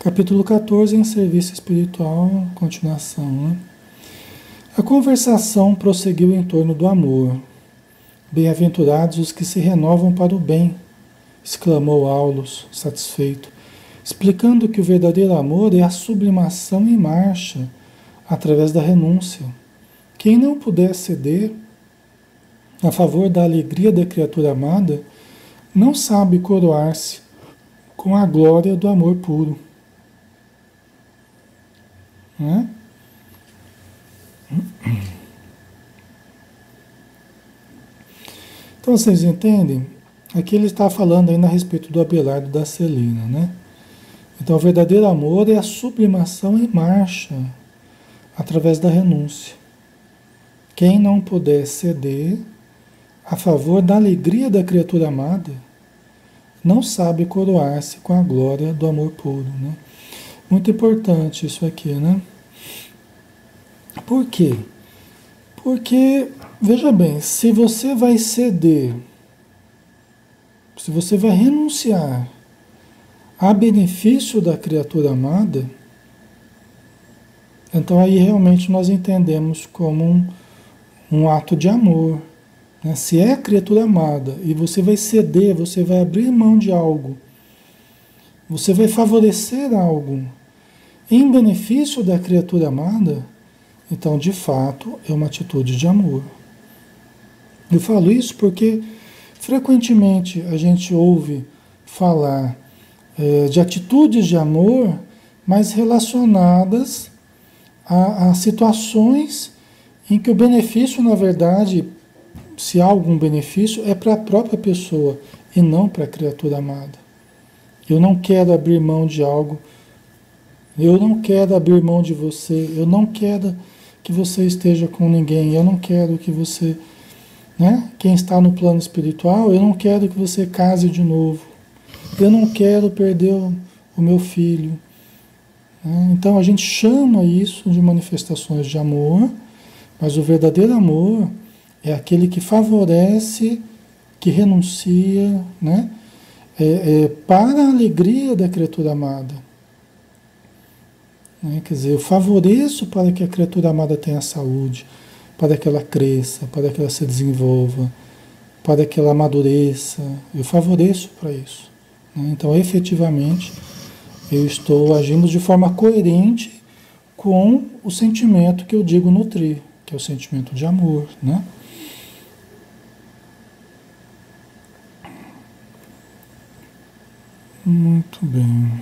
Capítulo 14, em serviço espiritual, continuação, né? A conversação prosseguiu em torno do amor. Bem-aventurados os que se renovam para o bem, exclamou Aulus, satisfeito, explicando que o verdadeiro amor é a sublimação em marcha, através da renúncia. Quem não puder ceder a favor da alegria da criatura amada, não sabe coroar-se com a glória do amor puro. Né? Então vocês entendem? Aqui ele está falando ainda a respeito do Abelardo da Celina, né? Então o verdadeiro amor é a sublimação em marcha, através da renúncia. Quem não puder ceder a favor da alegria da criatura amada, não sabe coroar-se com a glória do amor puro, né? Muito importante isso aqui, né? Por quê? Porque, veja bem, se você vai ceder, se você vai renunciar a benefício da criatura amada, então aí realmente nós entendemos como um ato de amor. Né? Se é a criatura amada e você vai ceder, você vai abrir mão de algo, você vai favorecer algo em benefício da criatura amada, então de fato é uma atitude de amor. Eu falo isso porque frequentemente a gente ouve falar de atitudes de amor, mas relacionadas a situações em que o benefício, na verdade, se há algum benefício, é para a própria pessoa e não para a criatura amada. Eu não quero abrir mão de algo, eu não quero abrir mão de você, eu não quero que você esteja com ninguém, eu não quero que você, né? Quem está no plano espiritual, eu não quero que você case de novo, eu não quero perder o meu filho. Né? Então a gente chama isso de manifestações de amor, mas o verdadeiro amor é aquele que favorece, que renuncia, né? Para a alegria da criatura amada. Né? Quer dizer, eu favoreço para que a criatura amada tenha saúde, para que ela cresça, para que ela se desenvolva, para que ela amadureça. Eu favoreço para isso. Né? Então, efetivamente, eu estou agindo de forma coerente com o sentimento que eu digo nutrir, que é o sentimento de amor, né? Muito bem.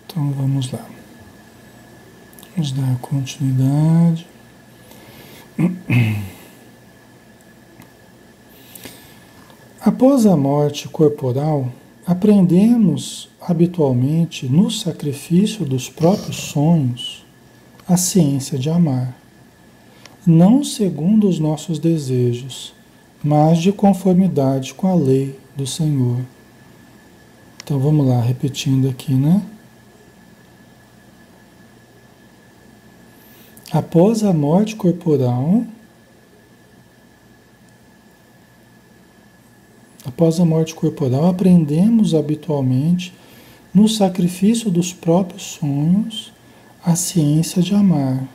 Então vamos lá. Vamos dar continuidade. Após a morte corporal, aprendemos habitualmente no sacrifício dos próprios sonhos a ciência de amar, não segundo os nossos desejos, mas de conformidade com a lei do Senhor. Então vamos lá, repetindo aqui, né? Após a morte corporal, aprendemos habitualmente no sacrifício dos próprios sonhos a ciência de amar.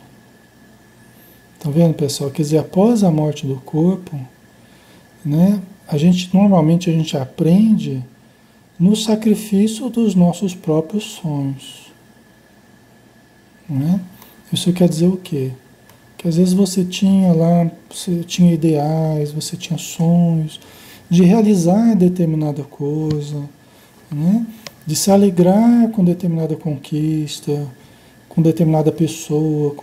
Tá vendo, pessoal? Quer dizer, após a morte do corpo, né, normalmente a gente aprende no sacrifício dos nossos próprios sonhos. Né? Isso quer dizer o quê? Que às vezes você tinha ideais, você tinha sonhos de realizar determinada coisa, né? De se alegrar com determinada conquista, com determinada pessoa,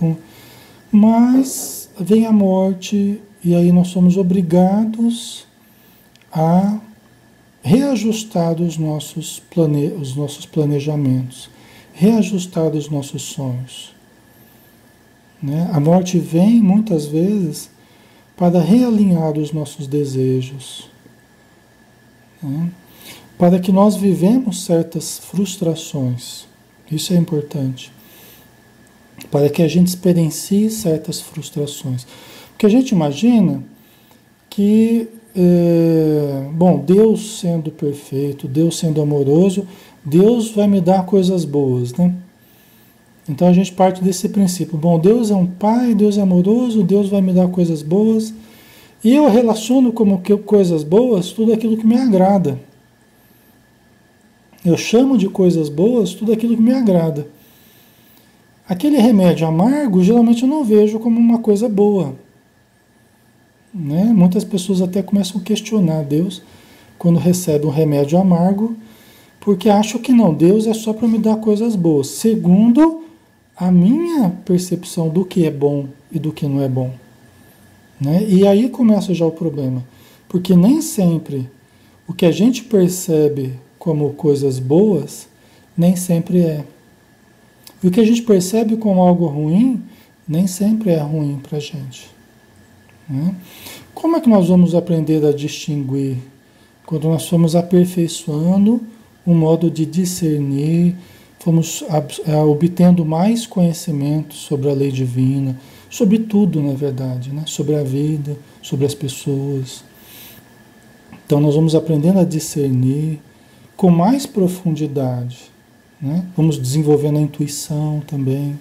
mas vem a morte e aí nós somos obrigados a reajustar os nossos planejamentos, reajustar os nossos sonhos. Né? A morte vem muitas vezes para realinhar os nossos desejos, né? Para que nós vivemos certas frustrações. Isso é importante. Para que a gente experiencie certas frustrações. Porque a gente imagina que bom, Deus sendo perfeito, Deus sendo amoroso, Deus vai me dar coisas boas, né? Então a gente parte desse princípio. Bom, Deus é um pai, Deus é amoroso, Deus vai me dar coisas boas. E eu relaciono como que coisas boas tudo aquilo que me agrada. Eu chamo de coisas boas tudo aquilo que me agrada. Aquele remédio amargo, geralmente eu não vejo como uma coisa boa. Né? Muitas pessoas até começam a questionar Deus quando recebe um remédio amargo, porque acham que não, Deus é só para me dar coisas boas, segundo a minha percepção do que é bom e do que não é bom. Né? E aí começa já o problema, porque nem sempre o que a gente percebe como coisas boas, nem sempre é. E o que a gente percebe como algo ruim, nem sempre é ruim para a gente. Né? Como é que nós vamos aprender a distinguir quando nós formos aperfeiçoando um modo de discernir, fomos obtendo mais conhecimento sobre a lei divina, sobre tudo, na verdade, né? Sobre a vida, sobre as pessoas. Então nós vamos aprendendo a discernir com mais profundidade, né? Vamos desenvolvendo a intuição também,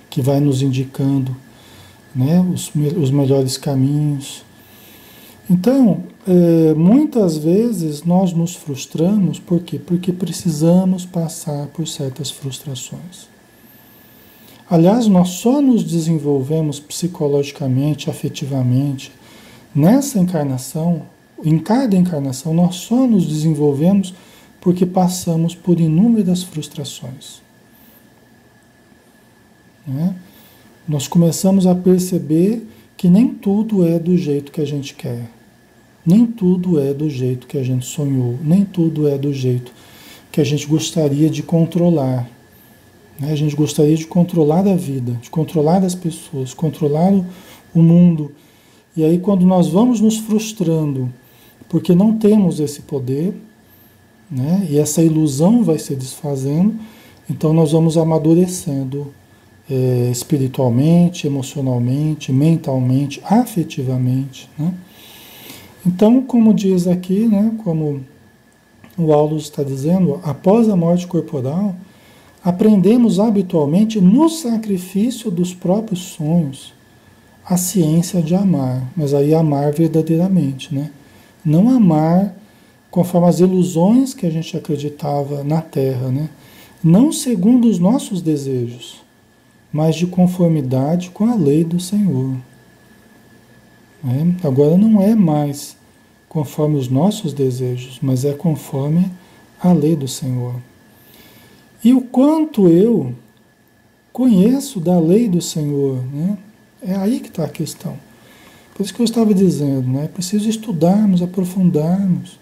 que vai nos indicando, né, os melhores caminhos. Então, muitas vezes nós nos frustramos, por quê? Porque precisamos passar por certas frustrações. Aliás, nós só nos desenvolvemos psicologicamente, afetivamente, nessa encarnação, em cada encarnação, nós só nos desenvolvemos porque passamos por inúmeras frustrações. Né? Nós começamos a perceber que nem tudo é do jeito que a gente quer. Nem tudo é do jeito que a gente sonhou. Nem tudo é do jeito que a gente gostaria de controlar. A gente gostaria de controlar a vida, de controlar as pessoas, controlar o mundo. E aí quando nós vamos nos frustrando porque não temos esse poder, né, e essa ilusão vai se desfazendo, então nós vamos amadurecendo espiritualmente, emocionalmente, mentalmente, afetivamente. Né? Então, como diz aqui, né, como o Aulus está dizendo, após a morte corporal, aprendemos habitualmente no sacrifício dos próprios sonhos a ciência de amar, mas aí amar verdadeiramente, né? Não amar conforme as ilusões que a gente acreditava na Terra, né? Não segundo os nossos desejos, mas de conformidade com a lei do Senhor. Agora não é mais conforme os nossos desejos, mas é conforme a lei do Senhor. E o quanto eu conheço da lei do Senhor, né? É aí que está a questão. Por isso que eu estava dizendo, né? É preciso estudarmos, aprofundarmos,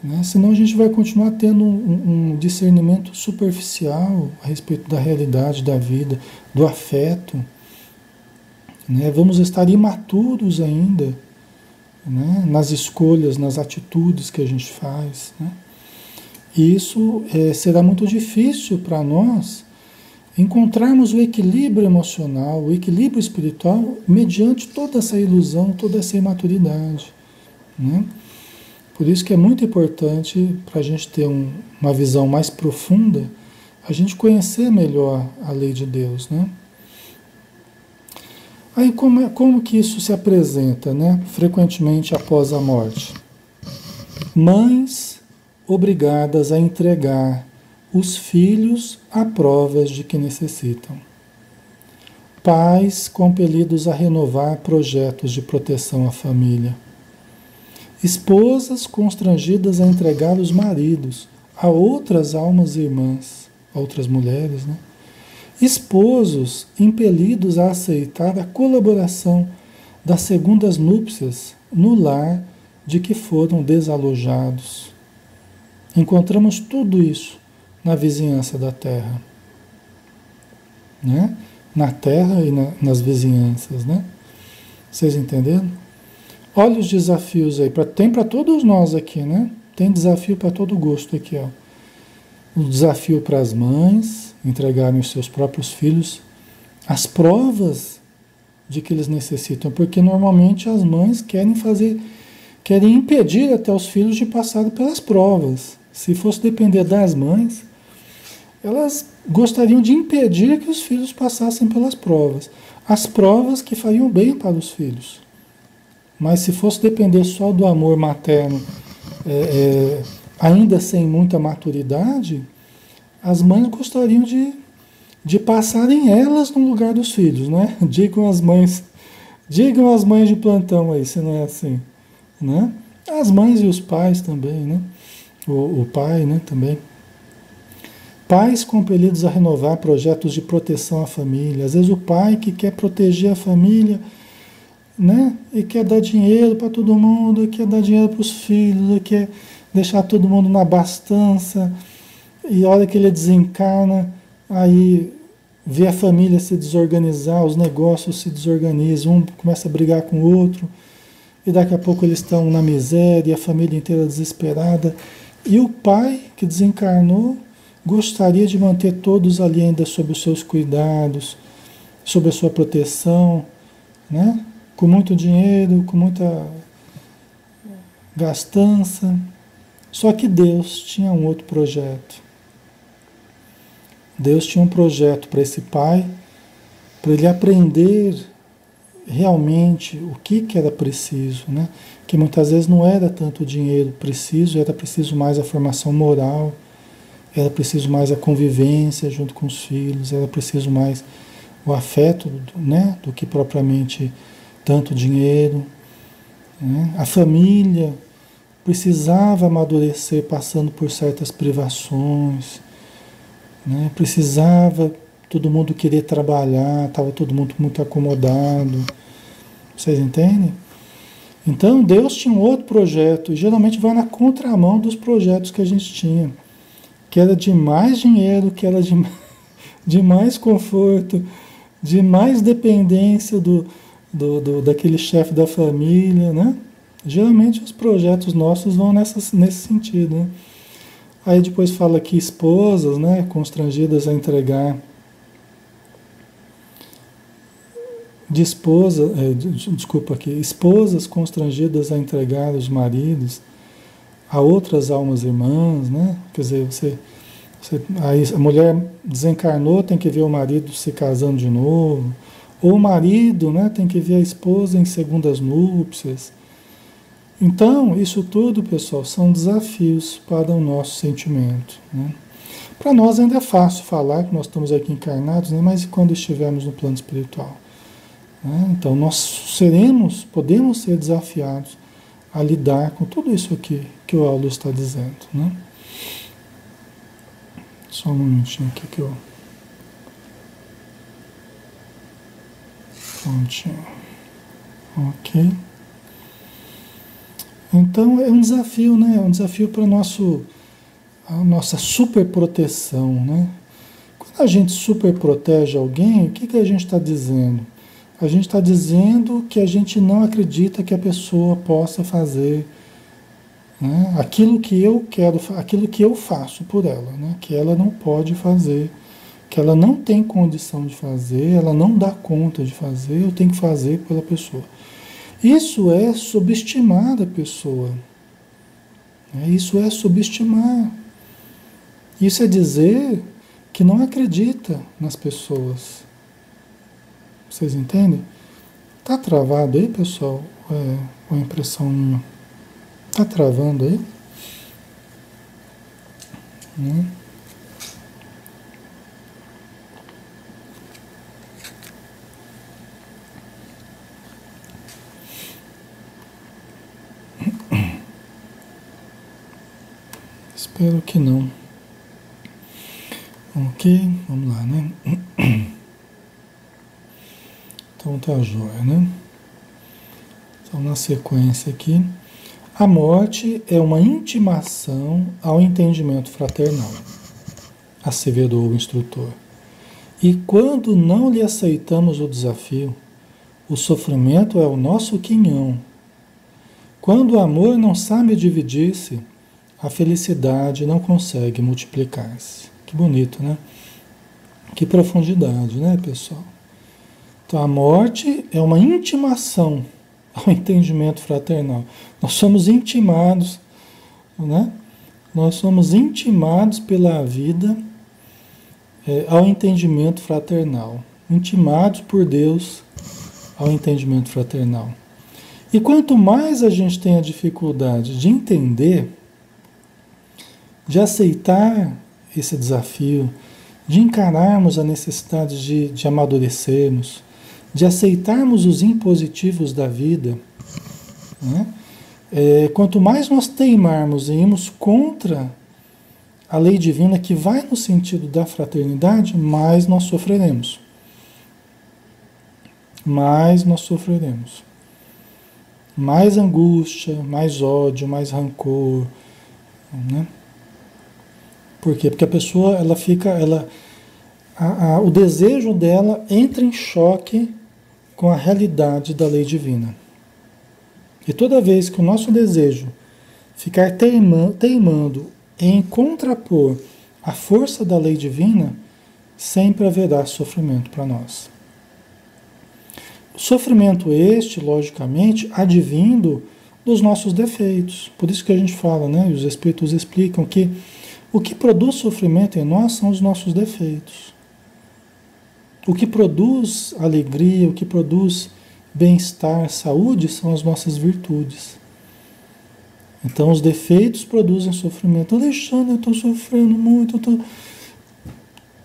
né? Senão a gente vai continuar tendo um discernimento superficial a respeito da realidade da vida, do afeto. Né? Vamos estar imaturos ainda, né? Nas escolhas, nas atitudes que a gente faz. Né? E isso será muito difícil para nós encontrarmos o equilíbrio emocional, o equilíbrio espiritual, mediante toda essa ilusão, toda essa imaturidade. Né? Por isso que é muito importante, para a gente ter uma visão mais profunda, a gente conhecer melhor a lei de Deus. Né? Aí como que isso se apresenta, né? Frequentemente após a morte? Mães obrigadas a entregar os filhos a provas de que necessitam. Pais compelidos a renovar projetos de proteção à família. Esposas constrangidas a entregar os maridos a outras almas irmãs, a outras mulheres, né? Esposos impelidos a aceitar a colaboração das segundas núpcias no lar de que foram desalojados. Encontramos tudo isso na vizinhança da Terra. Né? Na Terra e nas vizinhanças. Né? Vocês entenderam? Olha os desafios aí. Tem para todos nós aqui, né? Tem desafio para todo gosto aqui. Ó. O desafio para as mães entregarem os seus próprios filhos as provas de que eles necessitam. Porque normalmente as mães querem querem impedir até os filhos de passarem pelas provas. Se fosse depender das mães, elas gostariam de impedir que os filhos passassem pelas provas. As provas que fariam bem para os filhos. Mas se fosse depender só do amor materno, ainda sem muita maturidade, as mães gostariam de passarem elas no lugar dos filhos, né? Digam as mães de plantão aí, se não é assim, né? As mães e os pais também, né? O pai, né, também. Pais compelidos a renovar projetos de proteção à família. Às vezes o pai que quer proteger a família, né? E quer dar dinheiro para todo mundo, quer dar dinheiro para os filhos, quer deixar todo mundo na abastança. E a hora que ele desencarna, aí vê a família se desorganizar, os negócios se desorganizam, um começa a brigar com o outro, e daqui a pouco eles estão na miséria, a família inteira desesperada. E o pai que desencarnou gostaria de manter todos ali ainda sob os seus cuidados, sob a sua proteção, né? Com muito dinheiro, com muita gastança. Só que Deus tinha um outro projeto. Deus tinha um projeto para esse pai, para ele aprender realmente o que era preciso, né? Que muitas vezes não era tanto o dinheiro preciso, era preciso mais a formação moral, era preciso mais a convivência junto com os filhos, era preciso mais o afeto, né? Do que propriamente tanto dinheiro, né? A família precisava amadurecer passando por certas privações, né? Precisava todo mundo querer trabalhar, estava todo mundo muito acomodado. Vocês entendem? Então Deus tinha um outro projeto, e geralmente vai na contramão dos projetos que a gente tinha, que era de mais dinheiro, que era de mais conforto, de mais dependência daquele chefe da família, né? Geralmente os projetos nossos vão nesse sentido, né? Aí depois fala que esposas, né, constrangidas a entregar esposas constrangidas a entregar os maridos a outras almas irmãs, né? Quer dizer, aí a mulher desencarnou, tem que ver o marido se casando de novo, ou o marido, né, tem que ver a esposa em segundas núpcias. Então, isso tudo, pessoal, são desafios para o nosso sentimento, né? Para nós ainda é fácil falar que nós estamos aqui encarnados, né? Mas e quando estivermos no plano espiritual? Né? Então, nós podemos ser desafiados a lidar com tudo isso aqui que o Aulo está dizendo, né? Só um minutinho aqui que eu... Prontinho. Ok. Então, é um desafio, né? É um desafio para a nossa superproteção, né? Quando a gente superprotege alguém, o que a gente está dizendo? A gente está dizendo que a gente não acredita que a pessoa possa fazer, né, aquilo que eu quero, aquilo que eu faço por ela, né, que ela não pode fazer, que ela não tem condição de fazer, ela não dá conta de fazer, eu tenho que fazer pela pessoa. Isso é subestimar a pessoa. Né, isso é subestimar. Isso é dizer que não acredita nas pessoas. Vocês entendem? Tá travado aí, pessoal? A impressão minha. Tá travando aí? Espero que não. Ok, vamos lá, né? Então tá joia, né? Então na sequência aqui, a morte é uma intimação ao entendimento fraternal, asseverou o instrutor. E quando não lhe aceitamos o desafio, o sofrimento é o nosso quinhão. Quando o amor não sabe dividir-se, a felicidade não consegue multiplicar-se. Que bonito, né? Que profundidade, né, pessoal? Então, a morte é uma intimação ao entendimento fraternal. Nós somos intimados, né? Nós somos intimados pela vida ao entendimento fraternal. Intimados por Deus ao entendimento fraternal. E quanto mais a gente tem a dificuldade de entender, de aceitar esse desafio, de encararmos a necessidade de amadurecermos, de aceitarmos os impositivos da vida, né? Quanto mais nós teimarmos e irmos contra a lei divina que vai no sentido da fraternidade, mais nós sofreremos. Mais nós sofreremos. Mais angústia, mais ódio, mais rancor, né? Por quê? Porque a pessoa, ela fica, o desejo dela entra em choque com a realidade da lei divina. E toda vez que o nosso desejo ficar teimando em contrapor a força da lei divina, sempre haverá sofrimento para nós. Sofrimento este, logicamente, advindo dos nossos defeitos. Por isso que a gente fala, né? Os Espíritos explicam que o que produz sofrimento em nós são os nossos defeitos. O que produz alegria, o que produz bem-estar, saúde, são as nossas virtudes. Então, os defeitos produzem sofrimento. Alexandre, eu estou sofrendo muito.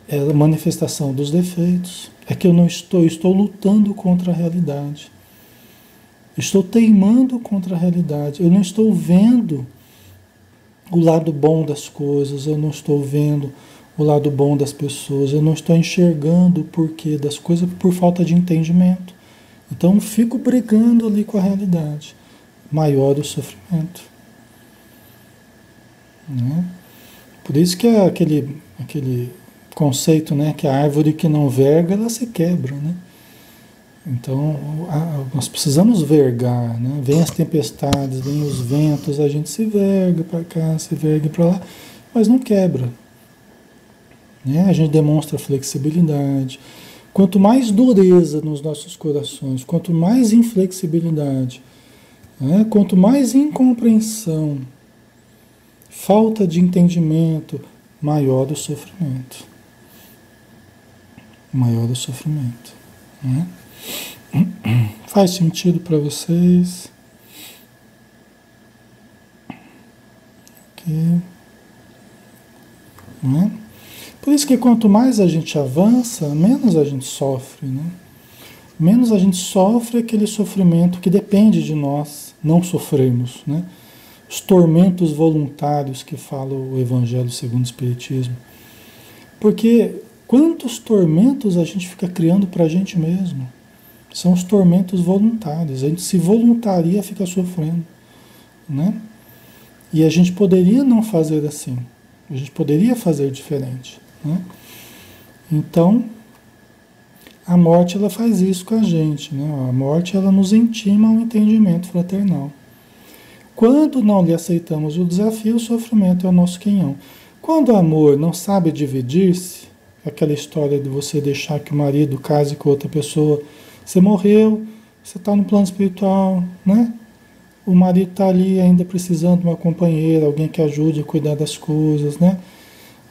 É a manifestação dos defeitos. É que eu estou lutando contra a realidade. Estou teimando contra a realidade. Eu não estou vendo o lado bom das coisas, eu não estou vendo o lado bom das pessoas, eu não estou enxergando o porquê das coisas por falta de entendimento. Então, fico brigando ali com a realidade. Maior o sofrimento. Né? Por isso que é aquele conceito, né, que a árvore que não verga, ela se quebra, né? Então, nós precisamos vergar, né? Vem as tempestades, vem os ventos, a gente se verga para cá, se verga para lá, mas não quebra, né? A gente demonstra flexibilidade. Quanto mais dureza nos nossos corações, quanto mais inflexibilidade, né? Quanto mais incompreensão, falta de entendimento, maior o sofrimento. Maior o sofrimento, né? Faz sentido para vocês? Ok. Né? Por isso que quanto mais a gente avança, menos a gente sofre, né? Menos a gente sofre aquele sofrimento que depende de nós não sofrermos, né? Os tormentos voluntários que fala o Evangelho segundo o Espiritismo. Porque quantos tormentos a gente fica criando para a gente mesmo? São os tormentos voluntários. A gente se voluntaria a ficar sofrendo, né? E a gente poderia não fazer assim. A gente poderia fazer diferente, né? Então, a morte, ela faz isso com a gente, né? A morte, ela nos intima ao entendimento fraternal. Quando não lhe aceitamos o desafio, o sofrimento é o nosso quinhão. Quando o amor não sabe dividir-se, aquela história de você deixar que o marido case com outra pessoa, você morreu, você está no plano espiritual, né? O marido está ali ainda precisando de uma companheira, alguém que ajude a cuidar das coisas, né?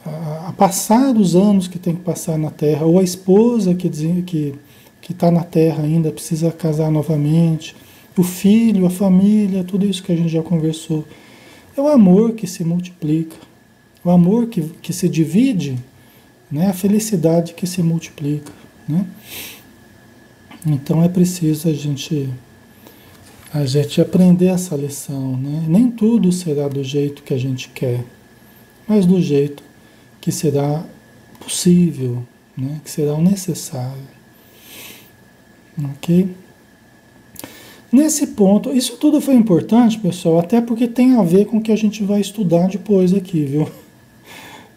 A passar os anos que tem que passar na Terra, ou a esposa que está na Terra ainda precisa casar novamente, o filho, a família, tudo isso que a gente já conversou. É o amor que se multiplica, o amor que se divide, né? A felicidade que se multiplica, né? Então é preciso a gente aprender essa lição, né? Nem tudo será do jeito que a gente quer, mas do jeito que será possível, né? Que será o necessário. Ok? Nesse ponto, isso tudo foi importante, pessoal, até porque tem a ver com o que a gente vai estudar depois aqui, viu?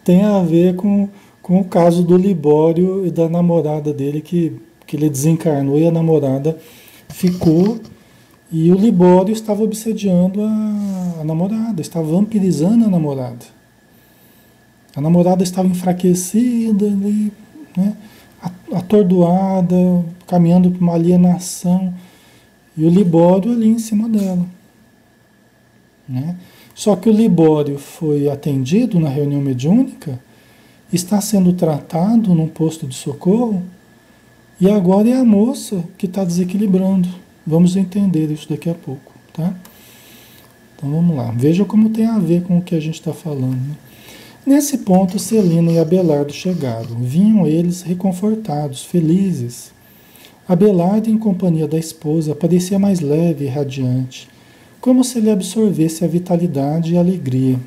Tem a ver com o caso do Libório e da namorada dele, que ele desencarnou e a namorada ficou, e o Libório estava obsediando a namorada, estava vampirizando a namorada. A namorada estava enfraquecida, né, atordoada, caminhando para uma alienação. E o Libório ali em cima dela, né? Só que o Libório foi atendido na reunião mediúnica, está sendo tratado num posto de socorro, e agora é a moça que está desequilibrando. Vamos entender isso daqui a pouco, tá? Então vamos lá. Veja como tem a ver com o que a gente está falando, né? Nesse ponto, Celina e Abelardo chegaram. Vinham eles reconfortados, felizes. Abelardo, em companhia da esposa, parecia mais leve e radiante, como se lhe absorvesse a vitalidade e a alegria.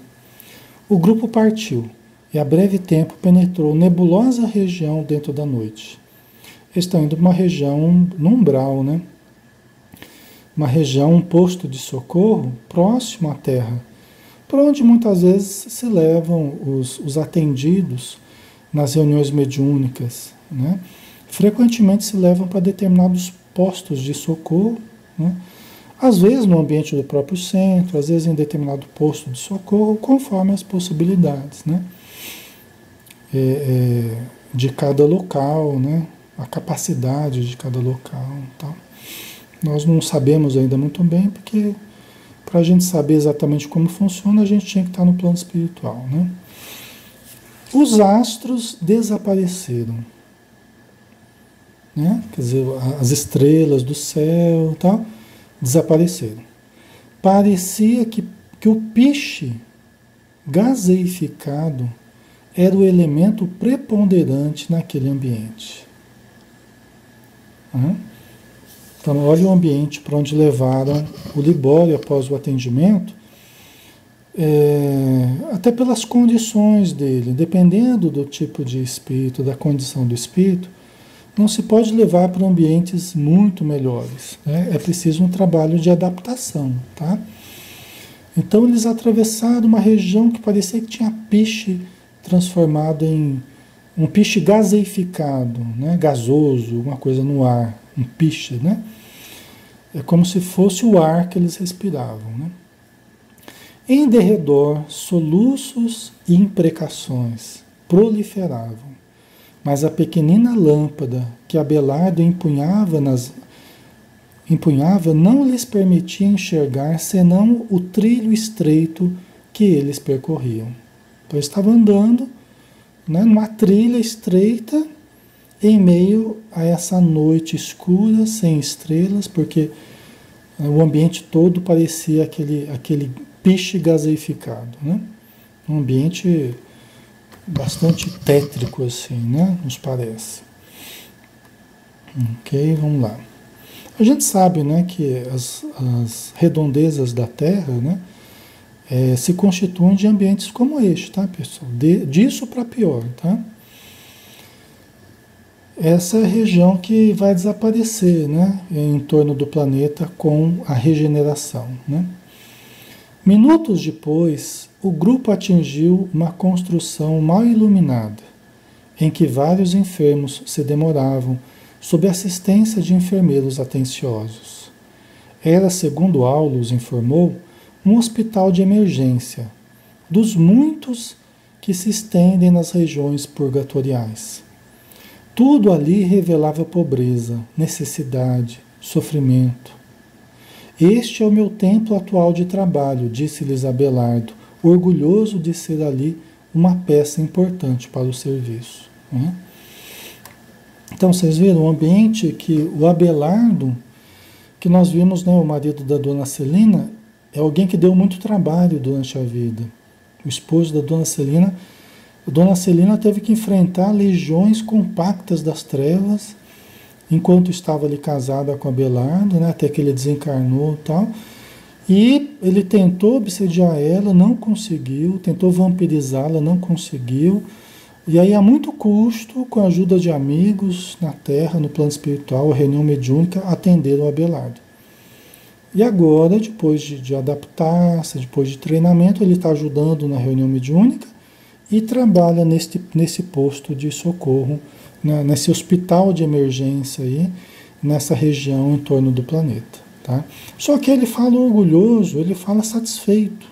O grupo partiu, e a breve tempo penetrou nebulosa região dentro da noite. Estão indo para uma região no umbral, né? Uma região, um posto de socorro próximo à Terra, por onde muitas vezes se levam os atendidos nas reuniões mediúnicas, né? Frequentemente se levam para determinados postos de socorro, né? Às vezes no ambiente do próprio centro, às vezes em determinado posto de socorro, conforme as possibilidades, né? De cada local, né? A capacidade de cada local, tal. Nós não sabemos ainda muito bem, porque para a gente saber exatamente como funciona, a gente tinha que estar no plano espiritual, né? Os astros desapareceram, né? Quer dizer, as estrelas do céu, tal, desapareceram. Parecia que o piche gaseificado era o elemento preponderante naquele ambiente. Então, olha o ambiente para onde levaram o Libório após o atendimento, até pelas condições dele, dependendo do tipo de espírito, da condição do espírito, não se pode levar para ambientes muito melhores, né? É preciso um trabalho de adaptação, tá? Então, eles atravessaram uma região que parecia que tinha piche transformado em um piche gaseificado, né? Gasoso, uma coisa no ar, um piche, né? É como se fosse o ar que eles respiravam, né? Em derredor, soluços e imprecações proliferavam, mas a pequenina lâmpada que Abelardo empunhava não lhes permitia enxergar senão o trilho estreito que eles percorriam. Então, eles estavam andando, né, numa trilha estreita, em meio a essa noite escura, sem estrelas, porque o ambiente todo parecia aquele piche gaseificado, né? Um ambiente bastante tétrico, assim, né? Nos parece. Ok, vamos lá. A gente sabe, né, que as redondezas da Terra, né, se constituem de ambientes como este, tá, pessoal? Disso para pior, tá? Essa é a região que vai desaparecer, né, em torno do planeta com a regeneração, né? Minutos depois, o grupo atingiu uma construção mal iluminada, em que vários enfermos se demoravam, sob assistência de enfermeiros atenciosos. Era, segundo Aulus informou, um hospital de emergência, dos muitos que se estendem nas regiões purgatoriais. Tudo ali revelava pobreza, necessidade, sofrimento. Este é o meu templo atual de trabalho, disse-lhes Abelardo, orgulhoso de ser ali uma peça importante para o serviço, né? Então, vocês viram o ambiente que o Abelardo, que nós vimos, né, o marido da dona Celina, é alguém que deu muito trabalho durante a vida. O esposo da dona Celina, a dona Celina teve que enfrentar legiões compactas das trevas, enquanto estava ali casada com Abelardo, né, até que ele desencarnou e tal. E ele tentou obsediar ela, não conseguiu, tentou vampirizá-la, não conseguiu. E aí, a muito custo, com a ajuda de amigos na Terra, no plano espiritual, a reunião mediúnica, atenderam a Abelardo. E agora, depois de adaptar-se, depois de treinamento, ele está ajudando na reunião mediúnica e trabalha nesse posto de socorro, né, nesse hospital de emergência aí, nessa região em torno do planeta. Tá? Só que ele fala orgulhoso, ele fala satisfeito.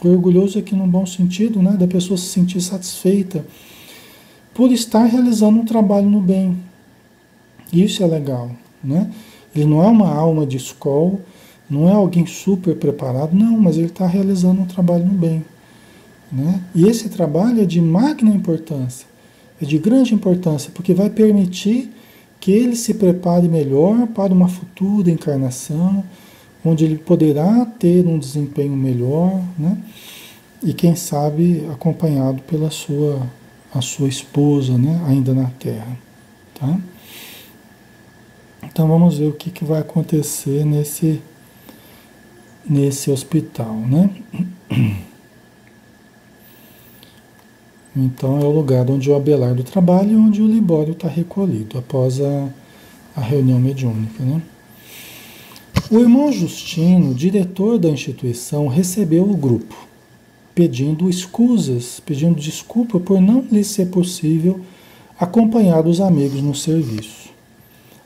Orgulhoso aqui num bom sentido, né, da pessoa se sentir satisfeita por estar realizando um trabalho no bem. Isso é legal, né? Ele não é uma alma de escola, não é alguém super preparado, não, mas ele está realizando um trabalho no bem, né? E esse trabalho é de magna importância, é de grande importância, porque vai permitir que ele se prepare melhor para uma futura encarnação, onde ele poderá ter um desempenho melhor, né? E quem sabe acompanhado pela a sua esposa, né? Ainda na Terra, tá? Então vamos ver o que, que vai acontecer nesse hospital, né? Então é o lugar onde o Abelardo trabalha e onde o Libório está recolhido após a reunião mediúnica, né? O irmão Justino, diretor da instituição, recebeu o grupo, pedindo escusas, pedindo desculpa por não lhe ser possível acompanhar os amigos no serviço.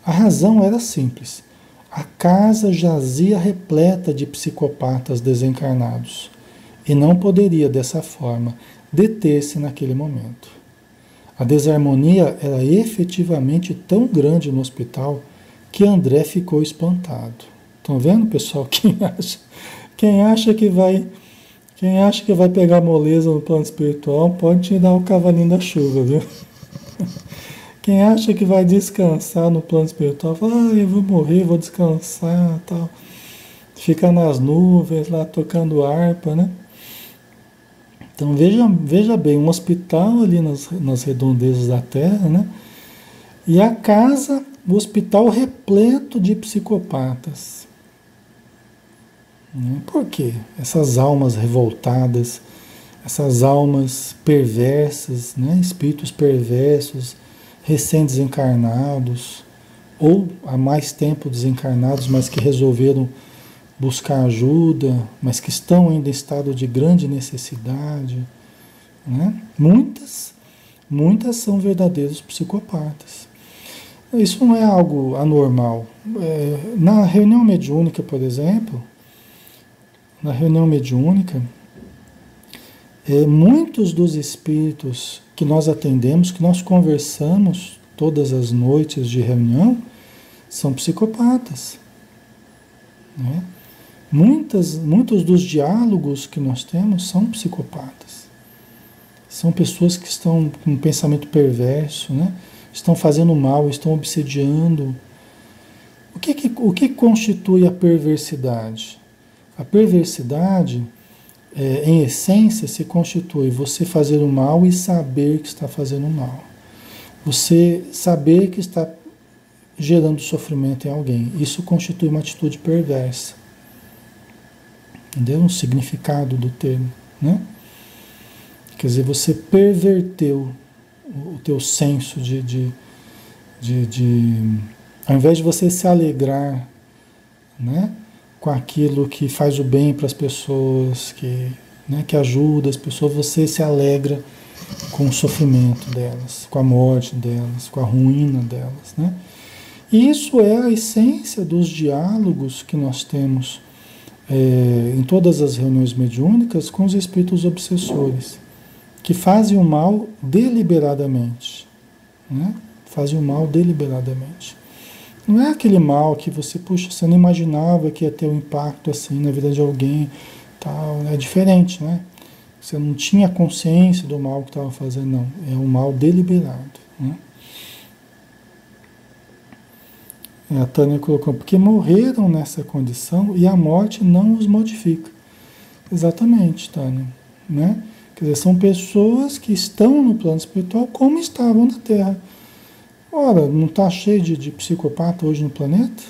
A razão era simples. A casa jazia repleta de psicopatas desencarnados e não poderia, dessa forma, deter-se naquele momento. A desarmonia era efetivamente tão grande no hospital que André ficou espantado. Estão vendo, pessoal? Quem acha que vai pegar moleza no plano espiritual pode tirar o cavalinho da chuva, viu? Quem acha que vai descansar no plano espiritual, fala, eu vou morrer, vou descansar, tal. Fica nas nuvens lá tocando harpa, né? Então veja bem, um hospital ali nas redondezas da Terra, né? E a casa, o hospital repleto de psicopatas. Por quê? Essas almas revoltadas, essas almas perversas, né? Espíritos perversos, recém-desencarnados, ou há mais tempo desencarnados, mas que resolveram buscar ajuda, mas que estão ainda em estado de grande necessidade, né? Muitas são verdadeiros psicopatas. Isso não é algo anormal. Na reunião mediúnica, por exemplo, muitos dos espíritos que nós atendemos, que nós conversamos todas as noites de reunião, são psicopatas, né? Muitos dos diálogos que nós temos são psicopatas. São pessoas que estão com um pensamento perverso, né? Estão fazendo mal, estão obsediando. O que constitui a perversidade? A perversidade, em essência, se constitui você fazer o mal e saber que está fazendo mal. Você saber que está gerando sofrimento em alguém. Isso constitui uma atitude perversa. Entendeu? Um significado do termo, né? Quer dizer, você perverteu o teu senso ao invés de você se alegrar, né, com aquilo que faz o bem para as pessoas, né, que ajuda as pessoas, você se alegra com o sofrimento delas, com a morte delas, com a ruína delas, né? E isso é a essência dos diálogos que nós temos em todas as reuniões mediúnicas com os espíritos obsessores, que fazem o mal deliberadamente, né? Fazem o mal deliberadamente. Não é aquele mal que você não imaginava que ia ter um impacto assim na vida de alguém, tal, é diferente, né? Você não tinha consciência do mal que estava fazendo, não. É um mal deliberado, né? A Tânia colocou, porque morreram nessa condição e a morte não os modifica. Exatamente, Tânia, né? Quer dizer, são pessoas que estão no plano espiritual como estavam na Terra. Ora, não está cheio de psicopata hoje no planeta?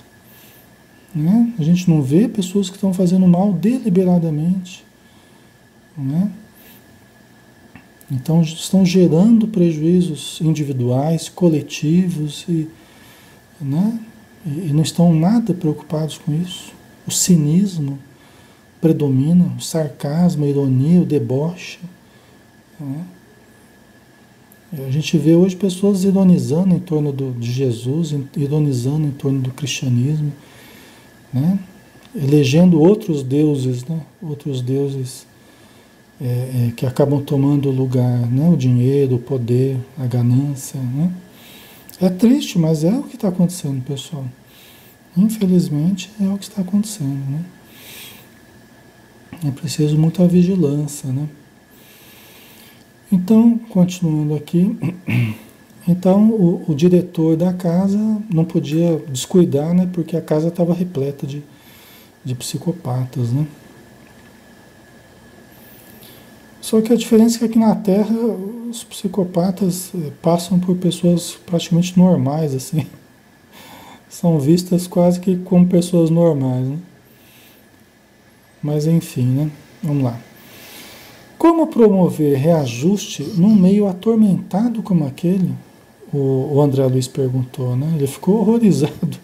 Né? A gente não vê pessoas que estão fazendo mal deliberadamente, né? Então estão gerando prejuízos individuais, coletivos, né? E não estão nada preocupados com isso. O cinismo predomina, o sarcasmo, a ironia, o deboche, né? A gente vê hoje pessoas ironizando em torno de Jesus, ironizando em torno do cristianismo, né? Elegendo outros deuses, né? Outros deuses que acabam tomando o lugar, né? O dinheiro, o poder, a ganância, né? É triste, mas é o que está acontecendo, pessoal. Infelizmente é o que está acontecendo, né? É preciso muita vigilância, né? Então, continuando aqui, então o diretor da casa não podia descuidar, né? Porque a casa estava repleta de psicopatas, né? Só que a diferença é que aqui na Terra os psicopatas passam por pessoas praticamente normais, assim. São vistas quase que como pessoas normais, né? Mas enfim, né? Vamos lá. Como promover reajuste num meio atormentado como aquele? O André Luiz perguntou, né? Ele ficou horrorizado,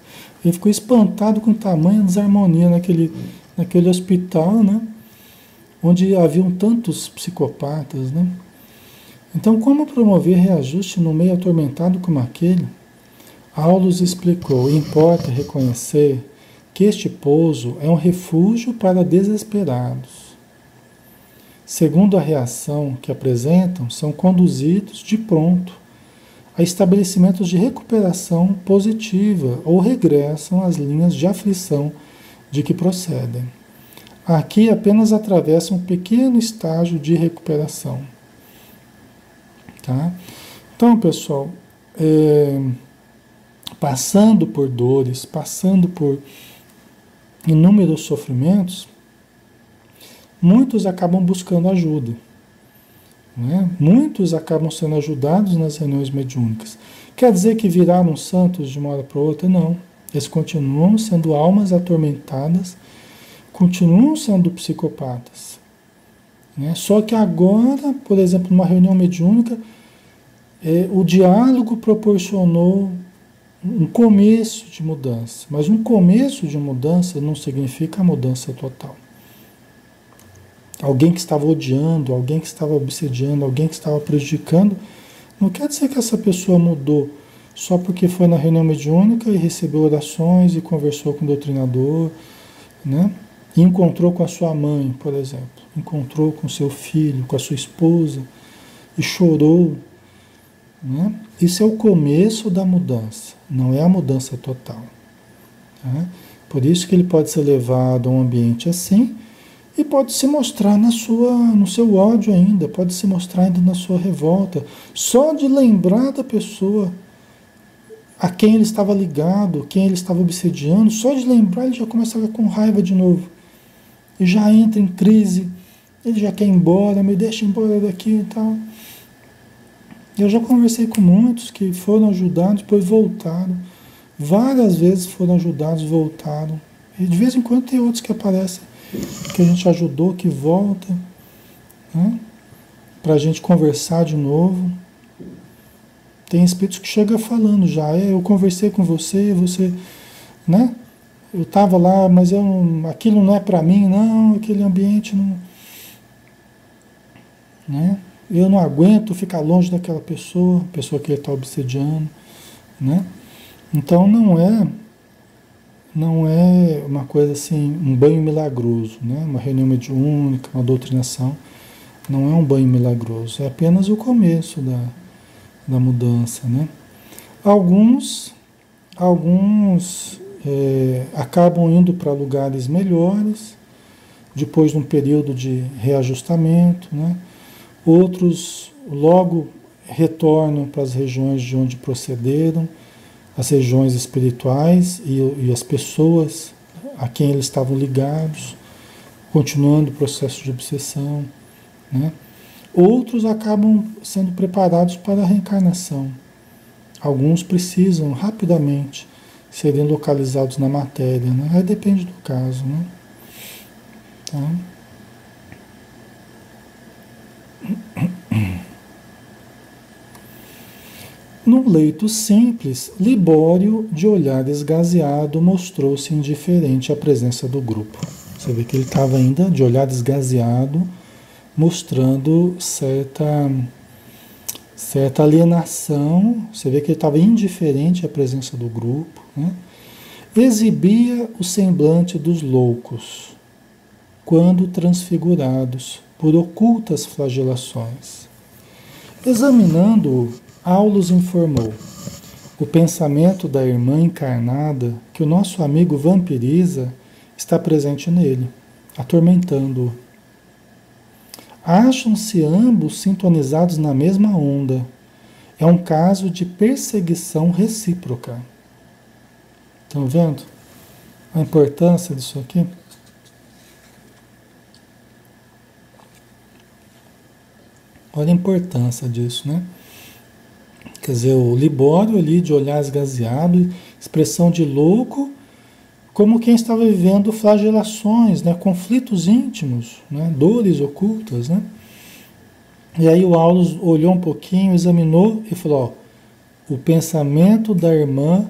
ele ficou espantado com tamanha desarmonia naquele hospital, né? Onde haviam tantos psicopatas, né? Então, como promover reajuste num meio atormentado como aquele? Aulus explicou: importa reconhecer que este pouso é um refúgio para desesperados. Segundo a reação que apresentam, são conduzidos de pronto a estabelecimentos de recuperação positiva ou regressam às linhas de aflição de que procedem. Aqui apenas atravessam um pequeno estágio de recuperação. Tá? Então, pessoal, passando por dores, passando por inúmeros sofrimentos, muitos acabam buscando ajuda. Né? Muitos acabam sendo ajudados nas reuniões mediúnicas. Quer dizer que viraram santos de uma hora para outra? Não. Eles continuam sendo almas atormentadas, continuam sendo psicopatas. Né? Só que agora, por exemplo, numa reunião mediúnica, o diálogo proporcionou um começo de mudança. Mas um começo de mudança não significa a mudança total. Alguém que estava odiando, alguém que estava obsediando, alguém que estava prejudicando, não quer dizer que essa pessoa mudou só porque foi na reunião mediúnica e recebeu orações e conversou com o doutrinador, né? E encontrou com a sua mãe, por exemplo, encontrou com seu filho, com a sua esposa e chorou, né? Isso é o começo da mudança, não é a mudança total. Tá? Por isso que ele pode ser levado a um ambiente assim e pode se mostrar no seu ódio ainda, pode se mostrar ainda na sua revolta. Só de lembrar da pessoa a quem ele estava ligado, quem ele estava obsediando, só de lembrar ele já começa a ficar com raiva de novo. E já entra em crise, ele já quer ir embora, me deixa embora daqui e tal. Eu já conversei com muitos que foram ajudados, depois voltaram. Várias vezes foram ajudados, voltaram. E de vez em quando tem outros que aparecem, que a gente ajudou, que volta, né? Para a gente conversar de novo. Tem espíritos que chegam falando já, eu conversei com você, né? Eu estava lá, mas aquilo não é para mim, não, aquele ambiente não, né? Eu não aguento ficar longe daquela pessoa que ele está obsediando, né? Então não é uma coisa assim, um banho milagroso, né? Uma reunião mediúnica, uma doutrinação, não é um banho milagroso, é apenas o começo da mudança, né? Alguns acabam indo para lugares melhores, depois de um período de reajustamento, né? Outros logo retornam para as regiões de onde procederam, as regiões espirituais e as pessoas a quem eles estavam ligados, continuando o processo de obsessão, né? Outros acabam sendo preparados para a reencarnação. Alguns precisam rapidamente serem localizados na matéria, né? Aí depende do caso, né? Tá? Num leito simples, Libório, de olhar esgazeado, mostrou-se indiferente à presença do grupo. Você vê que ele estava ainda de olhar esgazeado, mostrando certa alienação. Você vê que ele estava indiferente à presença do grupo, né? Exibia o semblante dos loucos, quando transfigurados por ocultas flagelações. Examinando-o, Aulus informou: o pensamento da irmã encarnada que o nosso amigo vampiriza está presente nele, atormentando-o. Acham-se ambos sintonizados na mesma onda. É um caso de perseguição recíproca. Estão vendo a importância disso aqui? Olha a importância disso, né? Quer dizer, o Libório ali de olhar esgazeado, expressão de louco, como quem estava vivendo flagelações, né? Conflitos íntimos, né? Dores ocultas, né? E aí o Aulus olhou um pouquinho, examinou e falou, ó, o pensamento da irmã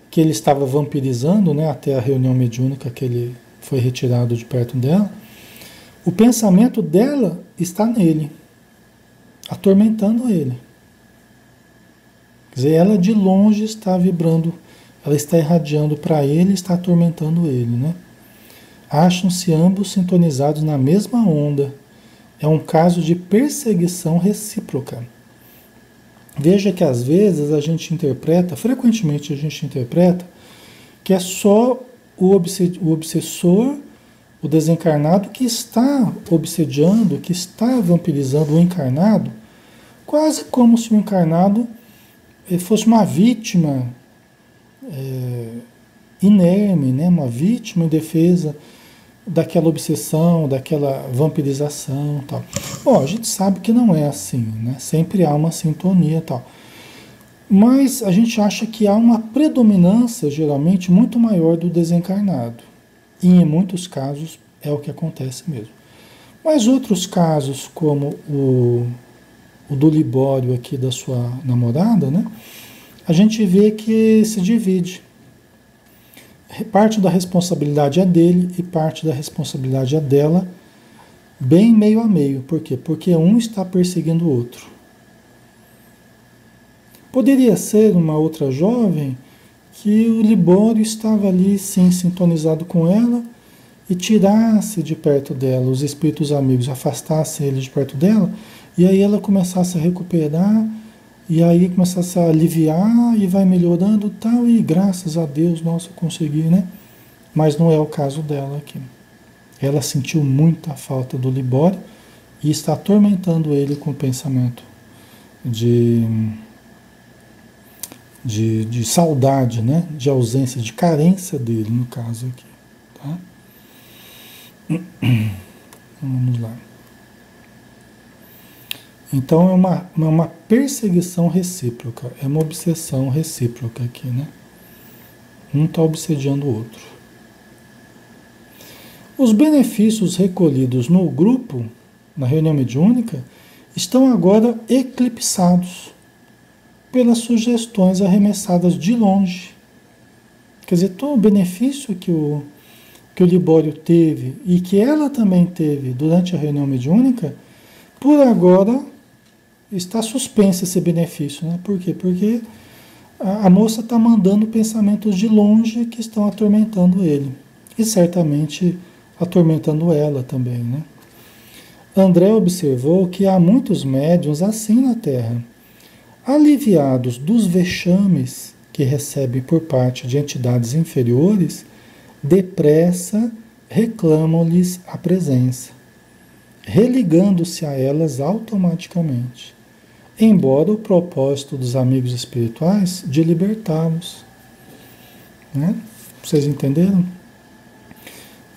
que ele estava vampirizando, né? Até a reunião mediúnica que ele foi retirado de perto dela, o pensamento dela está nele, atormentando ele. Quer dizer, ela de longe está vibrando, ela está irradiando para ele, está atormentando ele, né? Acham-se ambos sintonizados na mesma onda. É um caso de perseguição recíproca. Veja que às vezes a gente interpreta, frequentemente a gente interpreta, que é só o obsessor, o desencarnado, que está obsediando, que está vampirizando o encarnado, quase como se o encarnado fosse uma vítima inerme, né? Uma vítima em defesa daquela obsessão, daquela vampirização, tal. Bom, a gente sabe que não é assim, né? Sempre há uma sintonia, tal. Mas a gente acha que há uma predominância, geralmente, muito maior do desencarnado. E em muitos casos é o que acontece mesmo. Mas outros casos, como o do Libório aqui da sua namorada, né? A gente vê que se divide. Parte da responsabilidade é dele e parte da responsabilidade é dela, bem meio a meio. Por quê? Porque um está perseguindo o outro. Poderia ser uma outra jovem que o Libório estava ali, sim, sintonizado com ela e tirasse de perto dela os espíritos amigos, afastasse ele de perto dela, e aí ela começasse a recuperar, e aí começasse a aliviar e vai melhorando tal, e graças a Deus, nossa, eu consegui, né? Mas não é o caso dela aqui. Ela sentiu muita falta do Libório e está atormentando ele com o pensamento de saudade, né? De ausência, de carência dele, no caso aqui. Tá? Vamos lá. Então é uma perseguição recíproca, é uma obsessão recíproca aqui, né? Um está obsediando o outro. Os benefícios recolhidos no grupo, na reunião mediúnica, estão agora eclipsados pelas sugestões arremessadas de longe. Quer dizer, todo o benefício que o Libório teve e que ela também teve durante a reunião mediúnica, por agora está suspenso esse benefício, né? Por quê? Porque a moça está mandando pensamentos de longe que estão atormentando ele. E certamente atormentando ela também, né? André observou que há muitos médiuns assim na Terra, aliviados dos vexames que recebem por parte de entidades inferiores, depressa reclamam-lhes a presença, religando-se a elas automaticamente, embora o propósito dos amigos espirituais de libertá-los. Né? Vocês entenderam?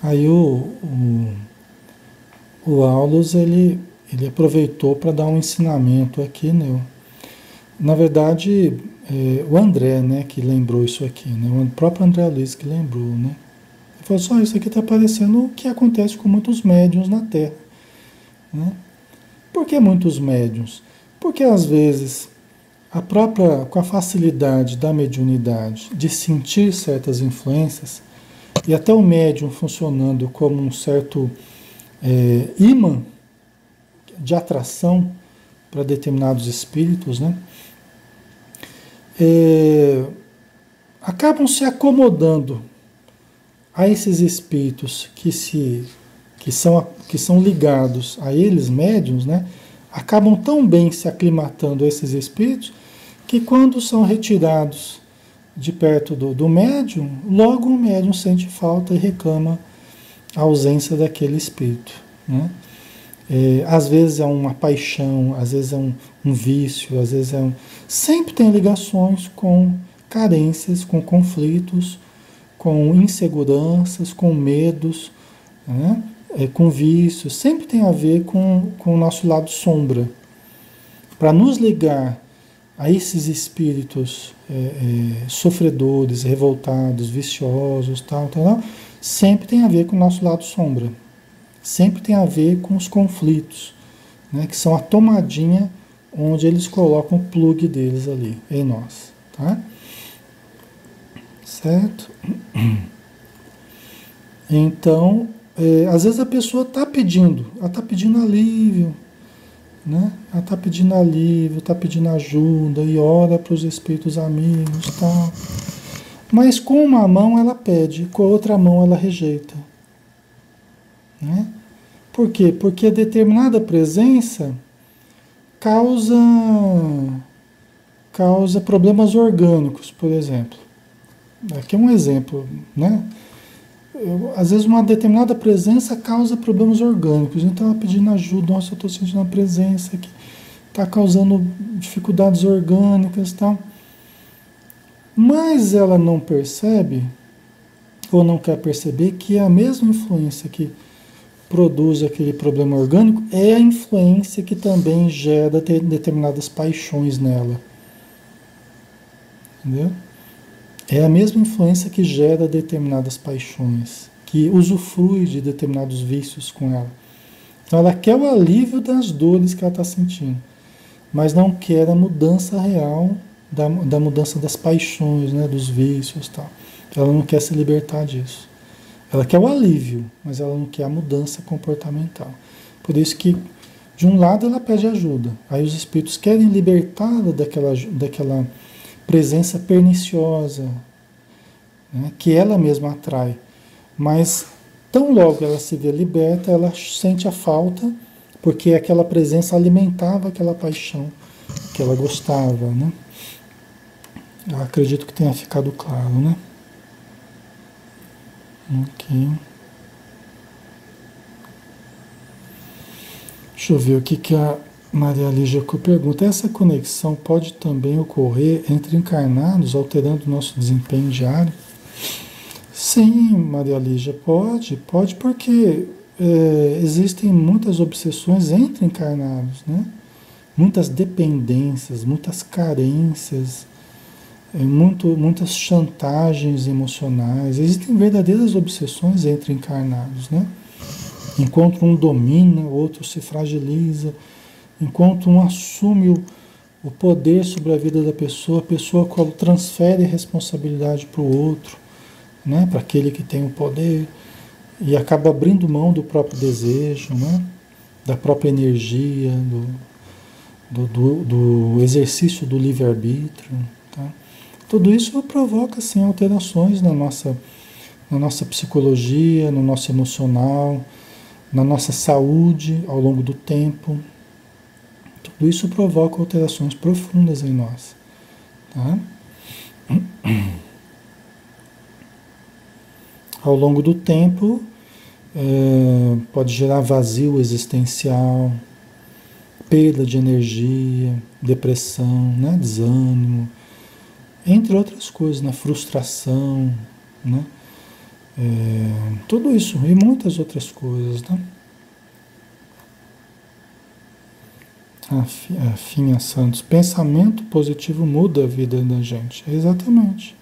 Aí o Aulus, ele aproveitou para dar um ensinamento aqui, né? Na verdade, o André, né, que lembrou isso aqui, né? O próprio André Luiz que lembrou, né? Ele falou assim, isso aqui está parecendo o que acontece com muitos médiuns na Terra. Né? Por que muitos médiuns? Porque às vezes com a facilidade da mediunidade de sentir certas influências e até o médium funcionando como um certo ímã de atração para determinados espíritos, né? Acabam se acomodando a esses espíritos que são ligados a eles, médiuns, né? Acabam tão bem se aclimatando a esses espíritos que quando são retirados de perto do médium, logo o médium sente falta e reclama a ausência daquele espírito, né? Às vezes é uma paixão, às vezes é um vício, às vezes sempre tem ligações com carências, com conflitos, com inseguranças, com medos, né? Com vícios, sempre tem a ver com o nosso lado sombra. Para nos ligar a esses espíritos sofredores, revoltados, viciosos, tal, sempre tem a ver com o nosso lado sombra. Sempre tem a ver com os conflitos, né, que são a tomadinha onde eles colocam o plug deles ali, em nós. Tá? Certo? Então, às vezes a pessoa está pedindo, ela está pedindo alívio, né? Ela está pedindo alívio, está pedindo ajuda e ora para os espíritos amigos, tal. Mas com uma mão ela pede, com a outra mão ela rejeita, né? Por quê? Porque determinada presença causa problemas orgânicos, por exemplo. Aqui é um exemplo, né? Às vezes uma determinada presença causa problemas orgânicos, então ela pedindo ajuda, nossa, eu estou sentindo uma presença que está causando dificuldades orgânicas e tal. Mas ela não percebe, ou não quer perceber, que é a mesma influência que produz aquele problema orgânico é a influência que também gera determinadas paixões nela. Entendeu? É a mesma influência que gera determinadas paixões, que usufrui de determinados vícios com ela. Então ela quer o alívio das dores que ela está sentindo, mas não quer a mudança real da mudança das paixões, né, dos vícios e tal. Ela não quer se libertar disso. Ela quer o alívio, mas ela não quer a mudança comportamental. Por isso que, de um lado, ela pede ajuda. Aí os espíritos querem libertá-la daquela presença perniciosa, né, que ela mesma atrai. Mas, tão logo ela se vê liberta, ela sente a falta, porque aquela presença alimentava aquela paixão que ela gostava, né? Eu acredito que tenha ficado claro, né? Ok. Deixa eu ver o que a Maria Lígia pergunta. Essa conexão pode também ocorrer entre encarnados, alterando o nosso desempenho diário? Sim, Maria Lígia, pode porque existem muitas obsessões entre encarnados, né? Muitas dependências, muitas carências, muitas chantagens emocionais. Existem verdadeiras obsessões entre encarnados, né? Enquanto um domina, o outro se fragiliza. Enquanto um assume o poder sobre a vida da pessoa, a pessoa transfere a responsabilidade para o outro, né? Para aquele que tem o poder, e acaba abrindo mão do próprio desejo, né? Da própria energia, do exercício do livre-arbítrio. Tá? Tudo isso provoca, sim, alterações na nossa psicologia, no nosso emocional, na nossa saúde ao longo do tempo. Tudo isso provoca alterações profundas em nós. Tá? Ao longo do tempo, pode gerar vazio existencial, perda de energia, depressão, né? Desânimo, entre outras coisas, né? Frustração, né? Tudo isso e muitas outras coisas, né? Finha Santos, pensamento positivo muda a vida da gente. Exatamente.